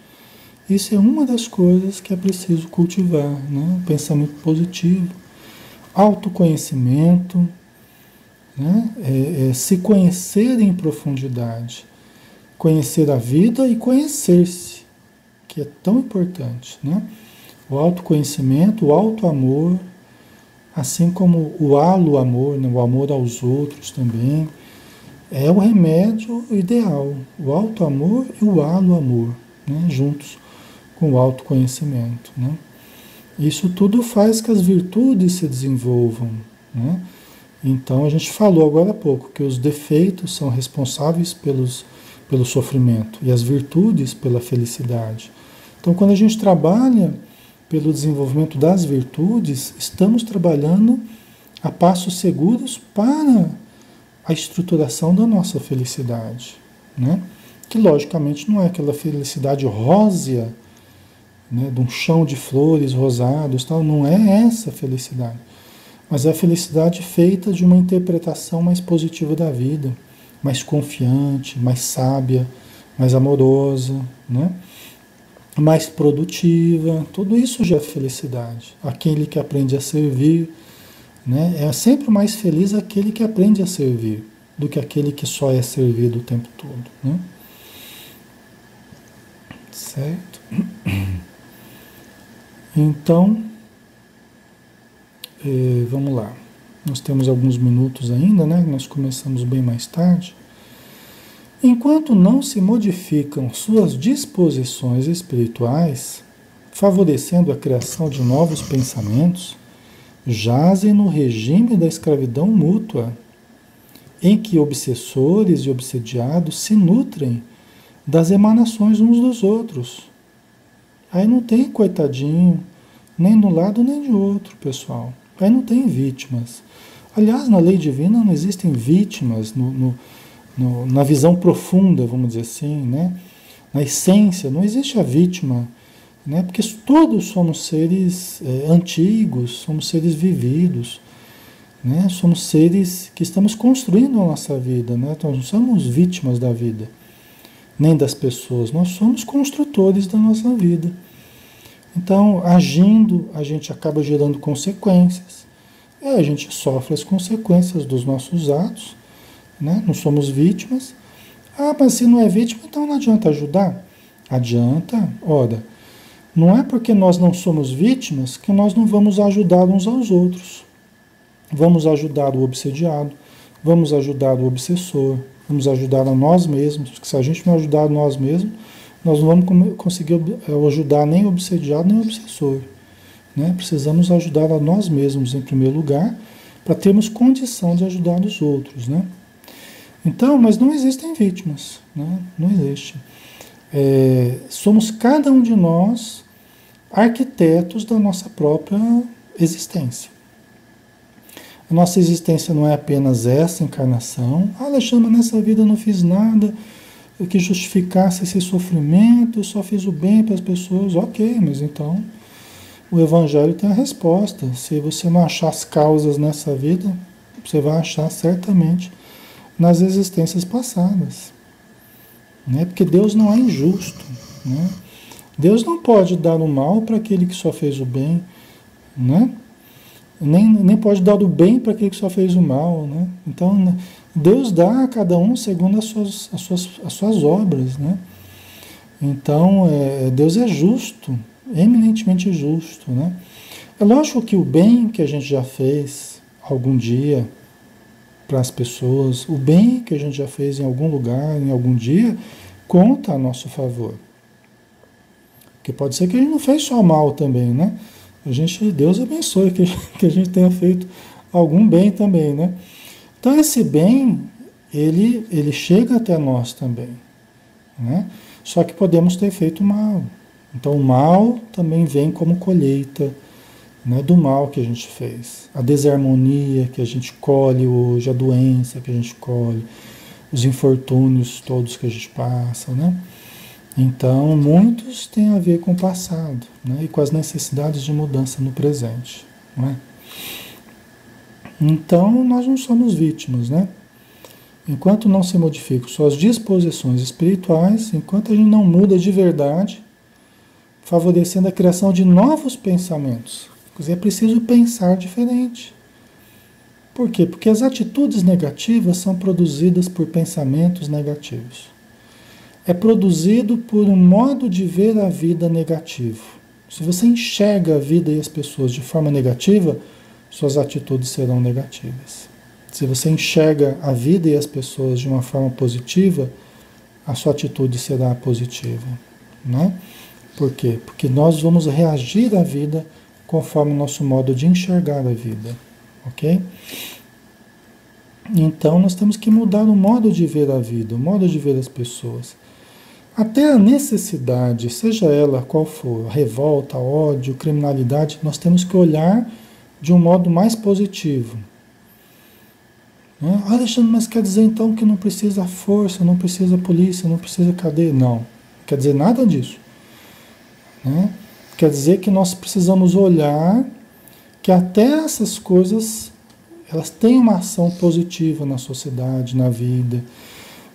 Isso é uma das coisas que é preciso cultivar, né? Pensamento positivo, autoconhecimento, né? Se conhecer em profundidade, conhecer a vida e conhecer-se, que é tão importante, né? O autoconhecimento, o autoamor, assim como o halo-amor, né? O amor aos outros também, é o remédio ideal. O autoamor e o halo-amor, né? Juntos com o autoconhecimento, né? Isso tudo faz que as virtudes se desenvolvam, né? Então a gente falou agora há pouco que os defeitos são responsáveis pelos pelo sofrimento e as virtudes pela felicidade. Então, quando a gente trabalha pelo desenvolvimento das virtudes, estamos trabalhando a passos seguros para a estruturação da nossa felicidade, né? Que logicamente não é aquela felicidade rósea, né, de um chão de flores rosados, tal, não é essa felicidade, mas é a felicidade feita de uma interpretação mais positiva da vida, mais confiante, mais sábia, mais amorosa, né? Mais produtiva. Tudo isso já é felicidade. Aquele que aprende a servir, né? É sempre mais feliz aquele que aprende a servir do que aquele que só é servido o tempo todo, né? Certo? Então, vamos lá. Nós temos alguns minutos ainda, né? Nós começamos bem mais tarde. Enquanto não se modificam suas disposições espirituais, favorecendo a criação de novos pensamentos, jazem no regime da escravidão mútua, em que obsessores e obsediados se nutrem das emanações uns dos outros. Aí não tem coitadinho, nem de um lado nem de outro, pessoal. Aí não tem vítimas. Aliás, na lei divina não existem vítimas na visão profunda, vamos dizer assim, né? Na essência, não existe a vítima, né? Porque todos somos seres antigos, somos seres vividos, né? Somos seres que estamos construindo a nossa vida, né? Então, não somos vítimas da vida, nem das pessoas, nós somos construtores da nossa vida. Então, agindo, a gente acaba gerando consequências, e a gente sofre as consequências dos nossos atos, né? Não somos vítimas. Ah, mas se não é vítima, então não adianta ajudar? Adianta, ora, não é porque nós não somos vítimas que nós não vamos ajudar uns aos outros. Vamos ajudar o obsediado, vamos ajudar o obsessor, vamos ajudar a nós mesmos, porque se a gente não ajudar a nós mesmos, nós não vamos conseguir ajudar nem o obsediado nem o obsessor, né? Precisamos ajudar a nós mesmos em primeiro lugar, para termos condição de ajudar os outros, né? Então, mas não existem vítimas, né? Não existe. Somos cada um de nós arquitetos da nossa própria existência. A nossa existência não é apenas essa encarnação. Ah, Alexandre, nessa vida eu não fiz nada que justificasse esse sofrimento, eu só fiz o bem para as pessoas. Ok, mas então o Evangelho tem a resposta. Se você não achar as causas nessa vida, você vai achar certamente nas existências passadas, né? Porque Deus não é injusto, né? Deus não pode dar o mal para aquele que só fez o bem, né? Nem pode dar o bem para aquele que só fez o mal, né? Então, Deus dá a cada um segundo as suas obras, né? Então, Deus é justo, eminentemente justo, né? É lógico que o bem que a gente já fez algum dia para as pessoas, o bem que a gente já fez em algum lugar, em algum dia, conta a nosso favor. Porque pode ser que a gente não fez só mal também, né? Deus abençoe que a gente tenha feito algum bem também, né? Então esse bem, ele chega até nós também, né? Só que podemos ter feito mal. Então o mal também vem como colheita, né, do mal que a gente fez. A desarmonia que a gente colhe hoje, a doença que a gente colhe, os infortúnios todos que a gente passa, né? Então, muitos têm a ver com o passado, né, e com as necessidades de mudança no presente, não é? Então, nós não somos vítimas, né? Enquanto não se modificam suas disposições espirituais, enquanto a gente não muda de verdade, favorecendo a criação de novos pensamentos. Quer dizer, é preciso pensar diferente. Por quê? Porque as atitudes negativas são produzidas por pensamentos negativos. É produzido por um modo de ver a vida negativo. Se você enxerga a vida e as pessoas de forma negativa, suas atitudes serão negativas. Se você enxerga a vida e as pessoas de uma forma positiva, a sua atitude será positiva, né? Por quê? Porque nós vamos reagir à vida conforme o nosso modo de enxergar a vida, ok? Então nós temos que mudar o modo de ver a vida, o modo de ver as pessoas. Até a necessidade, seja ela qual for, revolta, ódio, criminalidade, nós temos que olhar de um modo mais positivo. Né? Ah, Alexandre, mas quer dizer então que não precisa força, não precisa polícia, não precisa cadeia? Não, quer dizer nada disso. Né? Quer dizer que nós precisamos olhar que até essas coisas elas têm uma ação positiva na sociedade, na vida.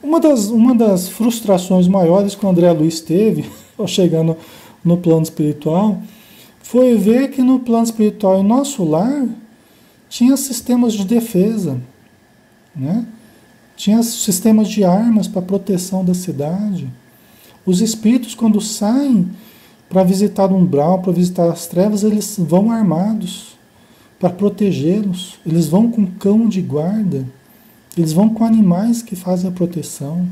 Uma das frustrações maiores que o André Luiz teve ao chegar no plano espiritual foi ver que no plano espiritual, em nosso lar, tinha sistemas de defesa, né? Tinha sistemas de armas para proteção da cidade. Os espíritos, quando saem para visitar o umbral, para visitar as trevas, eles vão armados para protegê-los. Eles vão com cão de guarda. Eles vão com animais que fazem a proteção.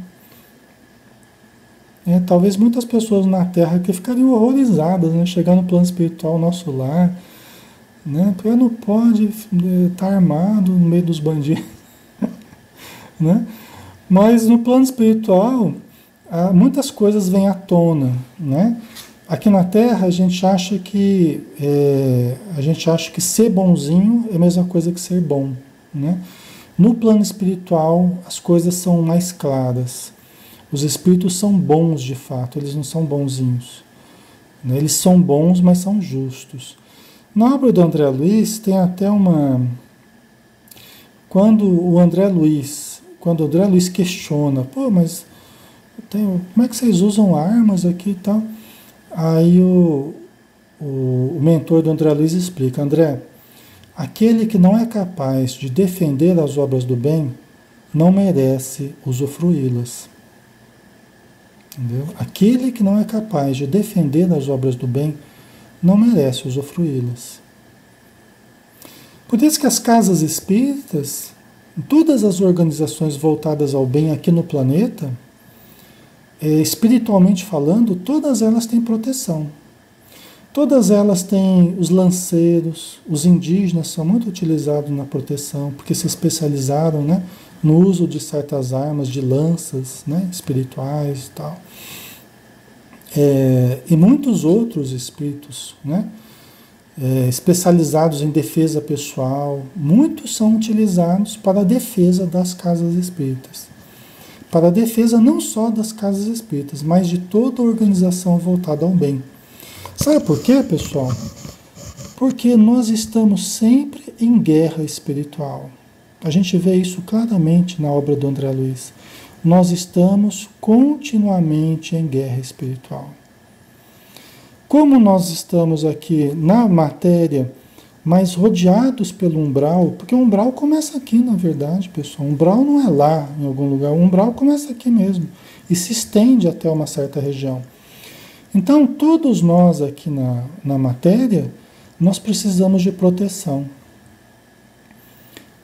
Talvez muitas pessoas na Terra que ficariam horrorizadas, né? Chegar no plano espiritual, nosso lar, né? Porque não pode estar armado no meio dos bandidos, né? Mas no plano espiritual, muitas coisas vêm à tona, né? Aqui na Terra a gente acha que ser bonzinho é a mesma coisa que ser bom, né? No plano espiritual as coisas são mais claras. Os espíritos são bons de fato, eles não são bonzinhos, né? Eles são bons, mas são justos. Na obra do André Luiz tem até uma... Quando o André Luiz questiona, pô, mas como é que vocês usam armas aqui e tal? Aí o mentor do André Luiz explica: André, aquele que não é capaz de defender as obras do bem não merece usufruí-las. Entendeu? Aquele que não é capaz de defender as obras do bem não merece usufruí-las. Por isso que as casas espíritas, todas as organizações voltadas ao bem aqui no planeta, espiritualmente falando, todas elas têm proteção. Todas elas têm os lanceiros, os indígenas são muito utilizados na proteção, porque se especializaram, né, no uso de certas armas, de lanças, né, espirituais e tal. E muitos outros espíritos, né, especializados em defesa pessoal, muitos são utilizados para a defesa das casas espíritas. Para a defesa não só das casas espíritas, mas de toda a organização voltada ao bem. Sabe por quê, pessoal? Porque nós estamos sempre em guerra espiritual. A gente vê isso claramente na obra do André Luiz. Nós estamos continuamente em guerra espiritual. Como nós estamos aqui na matéria, mas rodeados pelo umbral, porque o umbral começa aqui, na verdade, pessoal. O umbral não é lá, em algum lugar. O umbral começa aqui mesmo e se estende até uma certa região. Então, todos nós aqui na matéria, nós precisamos de proteção.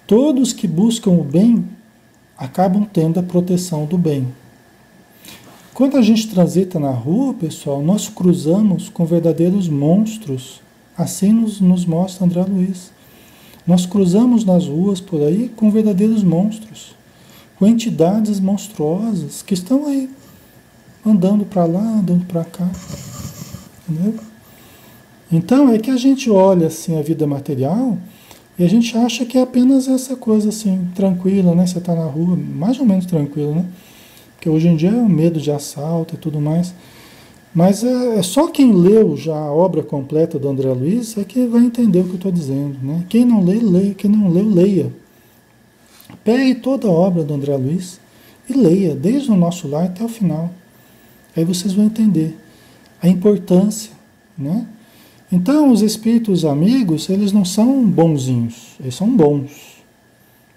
Todos que buscam o bem acabam tendo a proteção do bem. Quando a gente transita na rua, pessoal, nós cruzamos com verdadeiros monstros. Assim nos mostra André Luiz. Nós cruzamos nas ruas por aí com verdadeiros monstros, com entidades monstruosas que estão aí, andando para lá, andando para cá. Entendeu? Então é que a gente olha assim a vida material e a gente acha que é apenas essa coisa assim, tranquila, né? Você está na rua, mais ou menos tranquilo, né? Porque hoje em dia é o medo de assalto e tudo mais. Mas é só quem leu já a obra completa do André Luiz é que vai entender o que eu estou dizendo, né? Quem não lê, leia. Quem não leu, leia. Pegue toda a obra do André Luiz e leia, desde o nosso lar até o final. Aí vocês vão entender a importância, né? Então, os espíritos amigos, eles não são bonzinhos, eles são bons.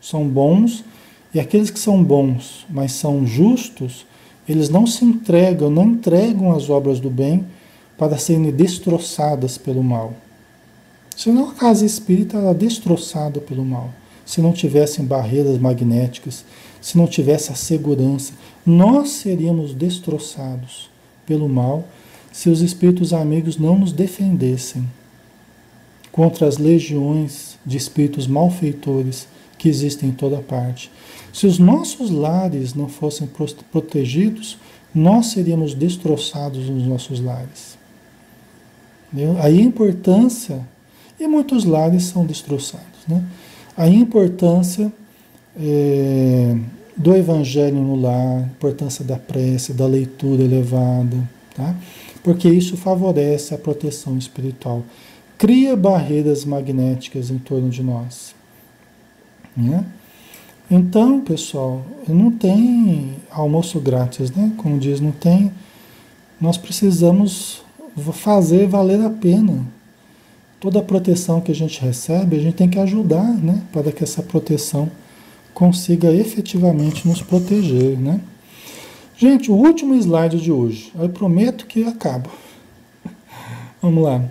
São bons, e aqueles que são bons, mas são justos, eles não se entregam, não entregam as obras do bem para serem destroçadas pelo mal. Senão a casa espírita era destroçada pelo mal. Se não tivessem barreiras magnéticas, se não tivesse a segurança, nós seríamos destroçados pelo mal se os espíritos amigos não nos defendessem contra as legiões de espíritos malfeitores que existem em toda parte. Se os nossos lares não fossem protegidos, nós seríamos destroçados nos nossos lares. Entendeu? Aí a importância, e muitos lares são destroçados, né? A importância do evangelho no lar, a importância da prece, da leitura elevada, tá? Porque isso favorece a proteção espiritual. Cria barreiras magnéticas em torno de nós, né? Então, pessoal, não tem almoço grátis, né? Como diz, não tem. Nós precisamos fazer valer a pena. Toda a proteção que a gente recebe, a gente tem que ajudar, né? Para que essa proteção consiga efetivamente nos proteger, né? Gente, o último slide de hoje. Eu prometo que acaba. Vamos lá.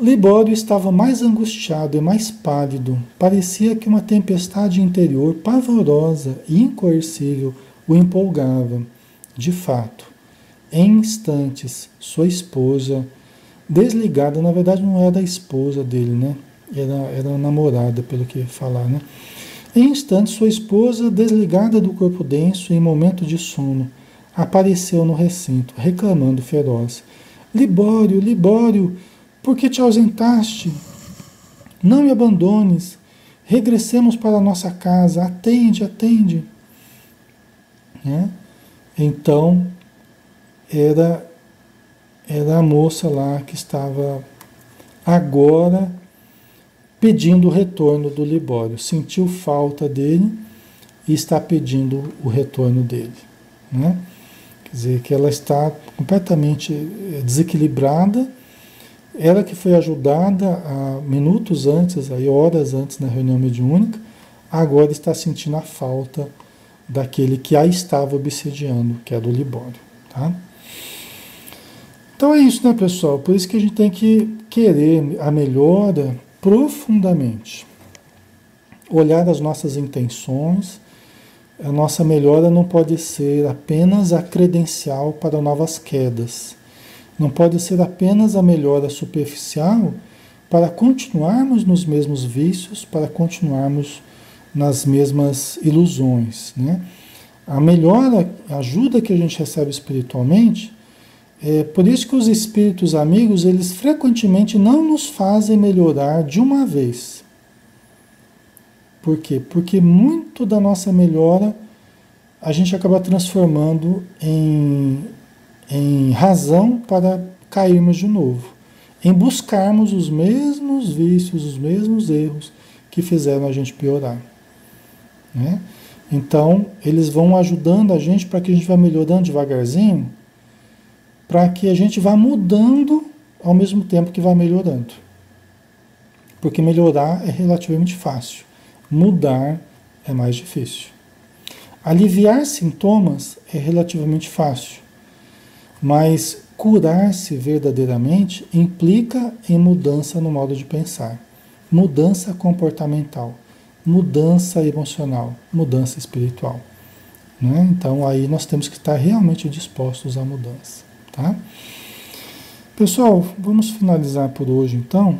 Libório estava mais angustiado e mais pálido. Parecia que uma tempestade interior pavorosa e incoercível o empolgava. De fato, em instantes, sua esposa, desligada, na verdade não era a esposa dele, né? Era a namorada, pelo que falar, né? Em instantes, sua esposa, desligada do corpo denso em momento de sono, apareceu no recinto, reclamando feroz. Libório, Libório, por que te ausentaste? Não me abandones. Regressemos para a nossa casa. Atende, atende. Né? Então, era a moça lá que estava agora pedindo o retorno do Libório. Sentiu falta dele e está pedindo o retorno dele. Né? Quer dizer, que ela está completamente desequilibrada. Ela que foi ajudada minutos antes, aí, horas antes na reunião mediúnica, agora está sentindo a falta daquele que a estava obsediando, que era o Libório. Tá? Então é isso, né, pessoal? Por isso que a gente tem que querer a melhora profundamente. Olhar as nossas intenções. A nossa melhora não pode ser apenas a credencial para novas quedas. Não pode ser apenas a melhora superficial para continuarmos nos mesmos vícios, para continuarmos nas mesmas ilusões, né? A melhora, a ajuda que a gente recebe espiritualmente, por isso que os espíritos amigos, eles frequentemente não nos fazem melhorar de uma vez. Por quê? Porque muito da nossa melhora a gente acaba transformando em razão para cairmos de novo, em buscarmos os mesmos vícios, os mesmos erros que fizeram a gente piorar, né? Então, eles vão ajudando a gente para que a gente vá melhorando devagarzinho, para que a gente vá mudando ao mesmo tempo que vai melhorando. Porque melhorar é relativamente fácil, mudar é mais difícil. Aliviar sintomas é relativamente fácil, mas curar-se verdadeiramente implica em mudança no modo de pensar, mudança comportamental, mudança emocional, mudança espiritual, né? Então aí nós temos que estar realmente dispostos à mudança, tá? Pessoal, vamos finalizar por hoje então.